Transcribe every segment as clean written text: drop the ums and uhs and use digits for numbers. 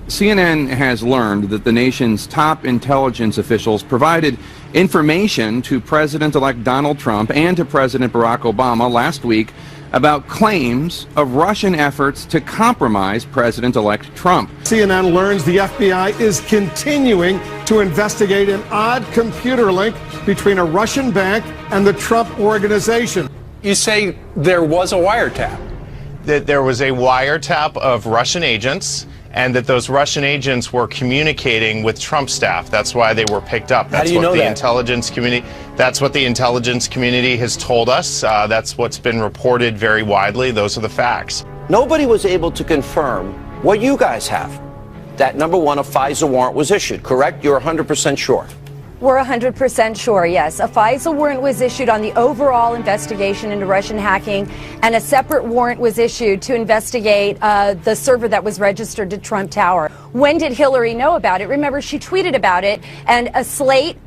CNN has learned that the nation's top intelligence officials provided information to President-elect Donald Trump and to President Barack Obama last week about claims of Russian efforts to compromise President-elect Trump. CNN learns the FBI is continuing to investigate an odd computer link between a Russian bank and the Trump organization. You say there was a wiretap. That there was a wiretap of Russian agents, and that those Russian agents were communicating with Trump staff. That's why they were picked up. That's what the intelligence community. That's what the intelligence community has told us. That's what's been reported very widely. Those are the facts. Nobody was able to confirm what you guys have. That, number one, a FISA warrant was issued, correct? You're 100% sure. We're 100% sure, yes. A FISA warrant was issued on the overall investigation into Russian hacking, and a separate warrant was issued to investigate the server that was registered to Trump Tower. When did Hillary know about it? Remember, she tweeted about it, and a Slate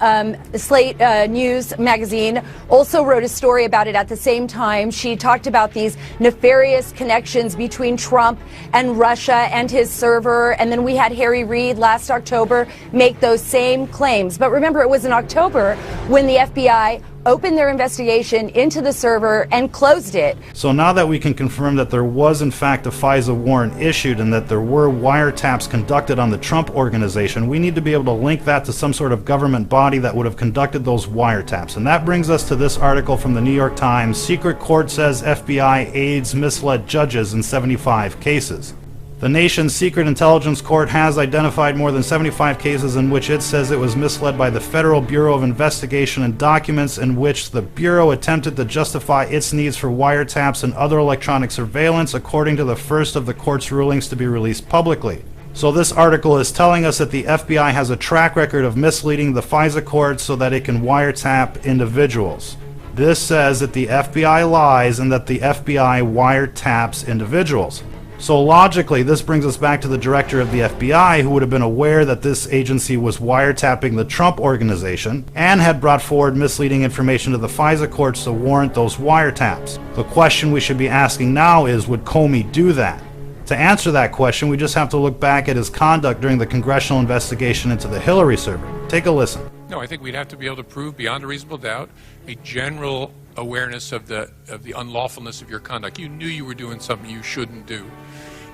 News magazine also wrote a story about it at the same time. She talked about these nefarious connections between Trump and Russia and his server, and then we had Harry Reid last October make those same claims. But remember, it was in October when the FBI opened their investigation into the server and closed it. So now that we can confirm that there was in fact a FISA warrant issued and that there were wiretaps conducted on the Trump organization, we need to be able to link that to some sort of government body that would have conducted those wiretaps. And that brings us to this article from the New York Times. Secret court says FBI aides misled judges in 75 cases. The nation's secret intelligence court has identified more than 75 cases in which it says it was misled by the Federal Bureau of Investigation and documents in which the Bureau attempted to justify its needs for wiretaps and other electronic surveillance, according to the first of the court's rulings to be released publicly. So this article is telling us that the FBI has a track record of misleading the FISA court so that it can wiretap individuals. This says that the FBI lies and that the FBI wiretaps individuals. So logically, this brings us back to the director of the FBI, who would have been aware that this agency was wiretapping the Trump organization and had brought forward misleading information to the FISA courts to warrant those wiretaps. The question we should be asking now is, would Comey do that? To answer that question, we just have to look back at his conduct during the congressional investigation into the Hillary server. Take a listen. No, I think we'd have to be able to prove beyond a reasonable doubt a general awareness of the unlawfulness of your conduct. You knew you were doing something you shouldn't do.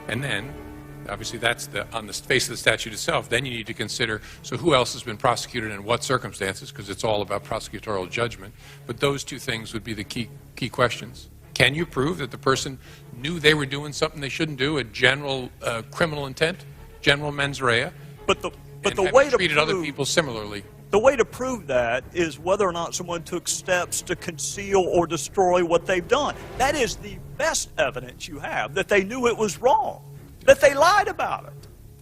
And then, obviously that's on the face of the statute itself, then you need to consider, so who else has been prosecuted and in what circumstances, because it's all about prosecutorial judgment. But those two things would be the key questions. Can you prove that the person knew they were doing something they shouldn't do, a general criminal intent, general mens rea, but the way to treated other people similarly? The way to prove that is whether or not someone took steps to conceal or destroy what they've done. That is the best evidence you have, that they knew it was wrong, that they lied about it.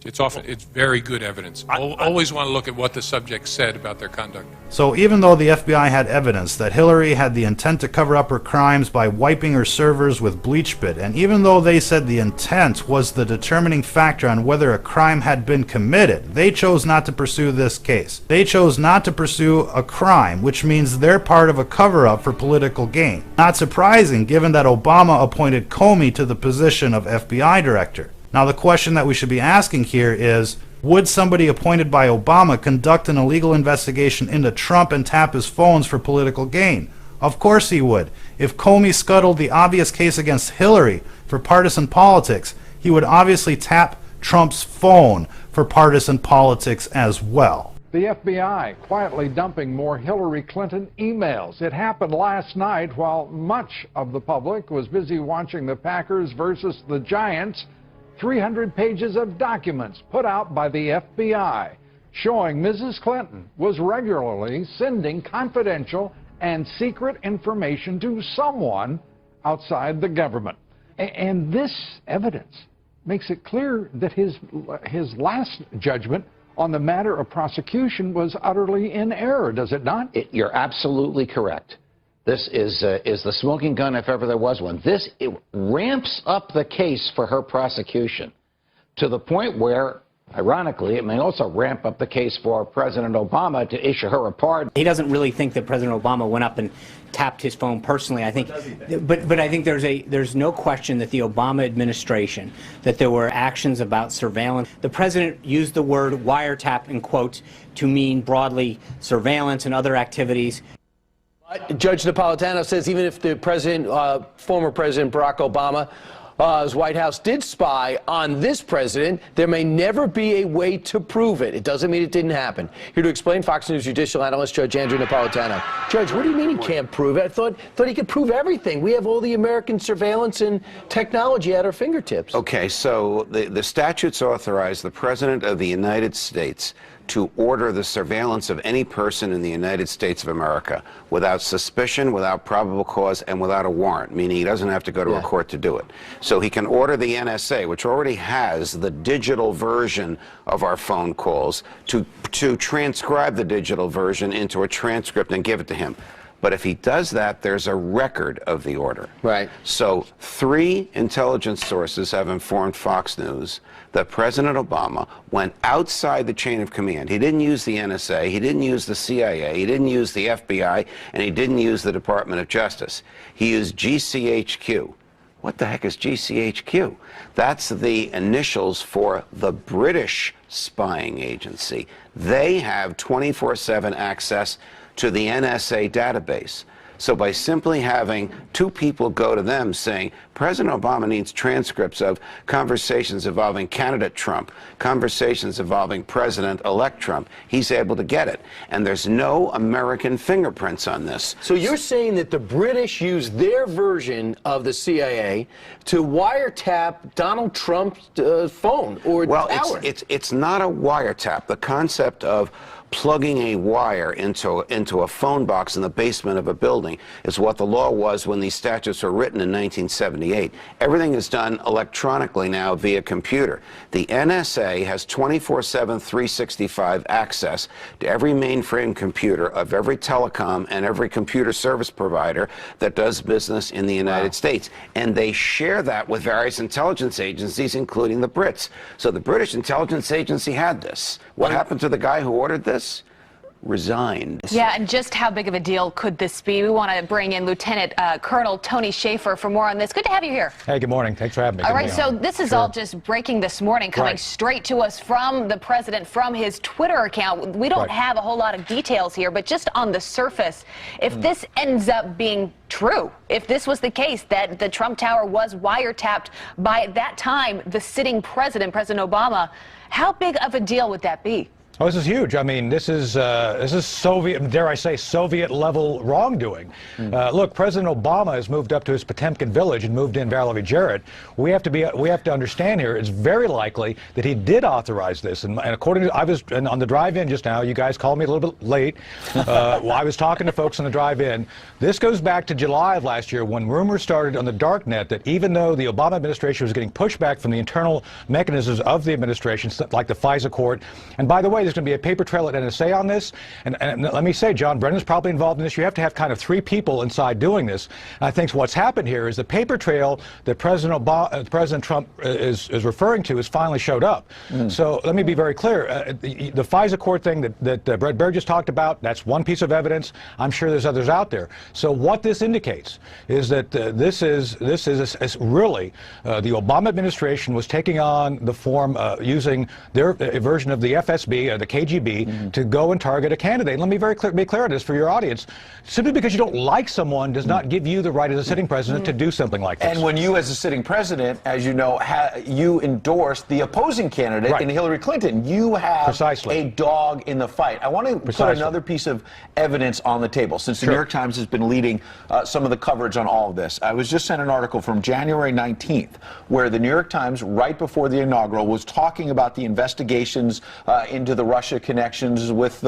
It's very good evidence. Always want to look at what the subject said about their conduct. So even though the FBI had evidence that Hillary had the intent to cover up her crimes by wiping her servers with BleachBit, and even though they said the intent was the determining factor on whether a crime had been committed, they chose not to pursue this case. They chose not to pursue a crime, which means they're part of a cover-up for political gain. Not surprising, given that Obama appointed Comey to the position of FBI director. Now the question that we should be asking here is, would somebody appointed by Obama conduct an illegal investigation into Trump and tap his phones for political gain? Of course he would. If Comey scuttled the obvious case against Hillary for partisan politics, he would obviously tap Trump's phone for partisan politics as well. The FBI quietly dumping more Hillary Clinton emails. It happened last night while much of the public was busy watching the Packers versus the Giants. 300 pages of documents put out by the FBI showing Mrs. Clinton was regularly sending confidential and secret information to someone outside the government. And this evidence makes it clear that his last judgment on the matter of prosecution was utterly in error, does it not? You're absolutely correct. This is the smoking gun if ever there was one. It ramps up the case for her prosecution to the point where Ironically, it may also ramp up the case for President Obama to issue her a pardon. He doesn't really think that President Obama went up and tapped his phone personally. I think, but I think there's no question that the Obama administration, that there were actions about surveillance. The president used the word wiretap in quotes to mean broadly surveillance and other activities. Judge Napolitano says even if the president, former President Barack Obama, his White House did spy on this president, there may never be a way to prove it. It doesn't mean it didn't happen. Here to explain, Fox News judicial analyst Judge Andrew Napolitano. Judge, what do you mean he can't prove it? I thought he could prove everything. We have all the American surveillance and technology at our fingertips. Okay, so the statutes authorize the President of the United States to order the surveillance of any person in the United States of America without suspicion, without probable cause, and without a warrant, meaning he doesn't have to go to a court to do it. So he can order the NSA, which already has the digital version of our phone calls, to transcribe the digital version into a transcript and give it to him. But if he does that, there's a record of the order. Right. So 3 intelligence sources have informed Fox News that President Obama went outside the chain of command. He didn't use the NSA, he didn't use the CIA, he didn't use the FBI, and he didn't use the Department of Justice. He used GCHQ. What the heck is GCHQ? That's the initials for the British spying agency. They have 24/7 access to the NSA database. So by simply having 2 people go to them saying, President Obama needs transcripts of conversations involving candidate Trump, conversations involving President-elect Trump, he's able to get it. And there's no American fingerprints on this. So you're saying that the British used their version of the CIA to wiretap Donald Trump's phone or tower? Well, it's not a wiretap. The concept of plugging a wire into a phone box in the basement of a building is what the law was when these statutes were written in 1978. Everything is done electronically now via computer. The NSA has 24/7, 365 access to every mainframe computer of every telecom and every computer service provider that does business in the United States. And they share that with various intelligence agencies, including the Brits. So the British intelligence agency had this. What happened to the guy who ordered this? Resigned. Yeah, and just how big of a deal could this be? We want to bring in Lieutenant Colonel Tony Schaefer for more on this. Good to have you here. Hey, good morning. Thanks for having me. All right, so this is all just breaking this morning, coming straight to us from the president, from his Twitter account. We don't have a whole lot of details here, but just on the surface, if this ends up being true, if this was the case, that the Trump Tower was wiretapped by, at that time, the sitting president, President Obama, how big of a deal would that be? Oh, this is huge. I mean, this is Soviet, dare I say, Soviet-level wrongdoing. Look, President Obama has moved up to his Potemkin village and moved in Valerie Jarrett. We have to understand here, it's very likely that he did authorize this. And according to, I was on the drive-in just now. You guys called me a little bit late. Well, I was talking to folks on the drive-in. This goes back to July of last year when rumors started on the dark net that even though the Obama administration was getting pushback from the internal mechanisms of the administration, like the FISA court, and by the way, there's going to be a paper trail at NSA on this. And let me say, John Brennan's probably involved in this. You have to have kind of 3 people inside doing this. And I think what's happened here is the paper trail that President Trump is referring to has finally showed up. So let me be very clear. The FISA court thing that Brett Baird just talked about, that's one piece of evidence. I'm sure there's others out there. So what this indicates is that this is really the Obama administration was taking on the form using their version of the FSB, the KGB, to go and target a candidate. Let me be clear on this for your audience. Simply because you don't like someone does not give you the right as a sitting president to do something like this. And when you, as a sitting president, as you know, you endorsed the opposing candidate in Hillary Clinton, you have a dog in the fight. I want to put another piece of evidence on the table, since the New York Times has been leading some of the coverage on all of this. I was just sent an article from January 19th, where the New York Times, right before the inaugural, was talking about the investigations into the Russia connections with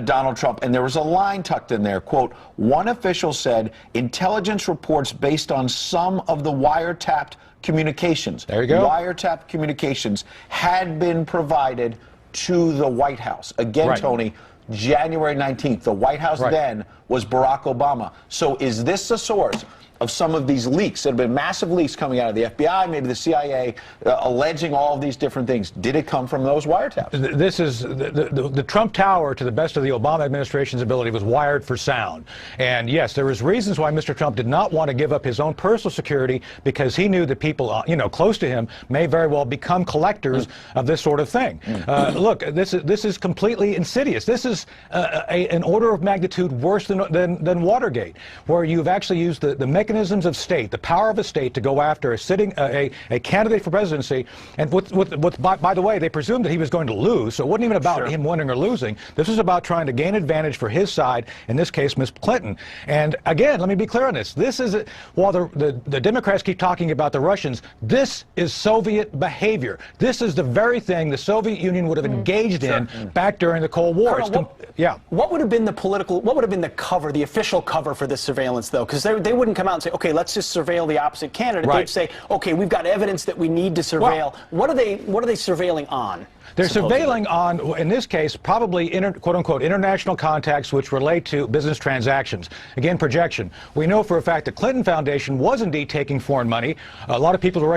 Donald Trump, and there was a line tucked in there, quote, one official said, intelligence reports based on some of the wiretapped communications. There you go. Wiretapped communications had been provided to the White House. Again, Tony, January 19th, the White House then was Barack Obama. So is this the source of some of these leaks. There have been massive leaks coming out of the FBI, maybe the CIA, alleging all of these different things. Did it come from those wiretaps? This is the Trump Tower, to the best of the Obama administration's ability, was wired for sound. And yes, there was reasons why Mr. Trump did not want to give up his own personal security, because he knew that people, close to him may very well become collectors of this sort of thing. Look, this is completely insidious. This is an order of magnitude worse than Watergate, where you've actually used the mechanisms of state, the power of a state, to go after a candidate for presidency. And by the way, they presumed that he was going to lose, so it wasn't even about him winning or losing. This was about trying to gain advantage for his side, in this case, Ms. Clinton. And again, let me be clear on this. This is, while the Democrats keep talking about the Russians, this is Soviet behavior. This is the very thing the Soviet Union would have engaged in back during the Cold War. Colonel, what would have been the cover, the official cover for this surveillance, though? Because they wouldn't come out and say, okay, let's just surveil the opposite candidate. They'd say, okay, we've got evidence that we need to surveil. What are they surveilling on? They're surveilling on, in this case, probably quote-unquote international contacts which relate to business transactions. Again, projection. We know for a fact the Clinton Foundation was indeed taking foreign money. A lot of people